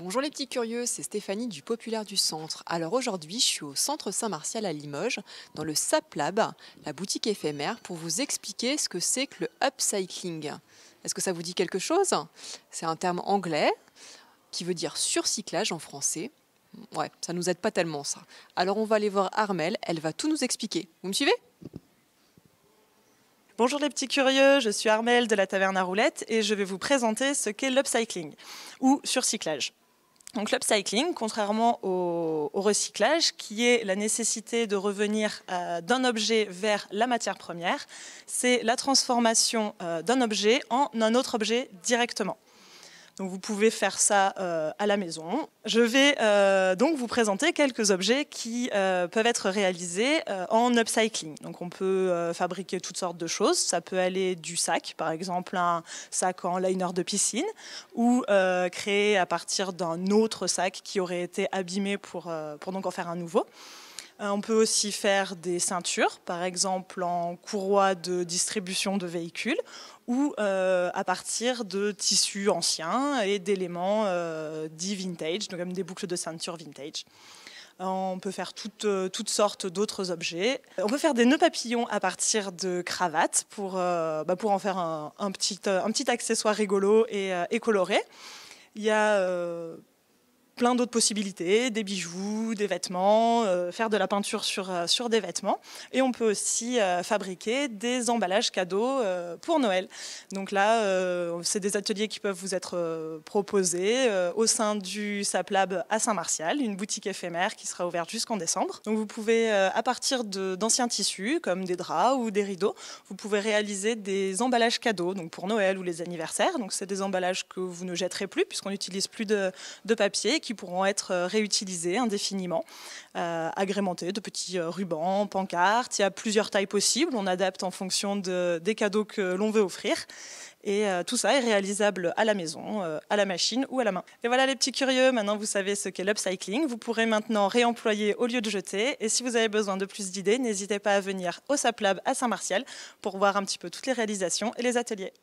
Bonjour les petits curieux, c'est Stéphanie du Populaire du Centre. Alors aujourd'hui, je suis au Centre Saint-Martial à Limoges, dans le SAP Lab, la boutique éphémère, pour vous expliquer ce que c'est que le upcycling. Est-ce que ça vous dit quelque chose? C'est un terme anglais qui veut dire surcyclage en français. Ouais, ça nous aide pas tellement ça. Alors on va aller voir Armelle, elle va tout nous expliquer. Vous me suivez? Bonjour les petits curieux, je suis Armelle de la Taverne à Roulettes et je vais vous présenter ce qu'est l'upcycling ou surcyclage. Donc l'upcycling, contrairement au recyclage, qui est la nécessité de revenir d'un objet vers la matière première, c'est la transformation d'un objet en un autre objet directement. Donc vous pouvez faire ça à la maison. Je vais donc vous présenter quelques objets qui peuvent être réalisés en upcycling. Donc on peut fabriquer toutes sortes de choses. Ça peut aller du sac, par exemple un sac en liner de piscine, ou créer à partir d'un autre sac qui aurait été abîmé pour donc en faire un nouveau. On peut aussi faire des ceintures, par exemple en courroie de distribution de véhicules ou à partir de tissus anciens et d'éléments dits vintage, donc comme des boucles de ceinture vintage. On peut faire toutes sortes d'autres objets. On peut faire des nœuds papillons à partir de cravates pour en faire un petit accessoire rigolo et coloré. Il y a plein d'autres possibilités, des bijoux, des vêtements, faire de la peinture sur des vêtements. Et on peut aussi fabriquer des emballages cadeaux pour Noël. Donc là, c'est des ateliers qui peuvent vous être proposés au sein du SAP Lab à Saint-Martial, une boutique éphémère qui sera ouverte jusqu'en décembre. Donc vous pouvez, à partir d'anciens tissus, comme des draps ou des rideaux, vous pouvez réaliser des emballages cadeaux, donc pour Noël ou les anniversaires. Donc c'est des emballages que vous ne jetterez plus, puisqu'on n'utilise plus de papier, qui pourront être réutilisés indéfiniment, agrémentés de petits rubans, pancartes. Il y a plusieurs tailles possibles, on adapte en fonction des cadeaux que l'on veut offrir. Et tout ça est réalisable à la maison, à la machine ou à la main. Et voilà les petits curieux, maintenant vous savez ce qu'est l'upcycling. Vous pourrez maintenant réemployer au lieu de jeter. Et si vous avez besoin de plus d'idées, n'hésitez pas à venir au SAP Lab à Saint-Martial pour voir un petit peu toutes les réalisations et les ateliers.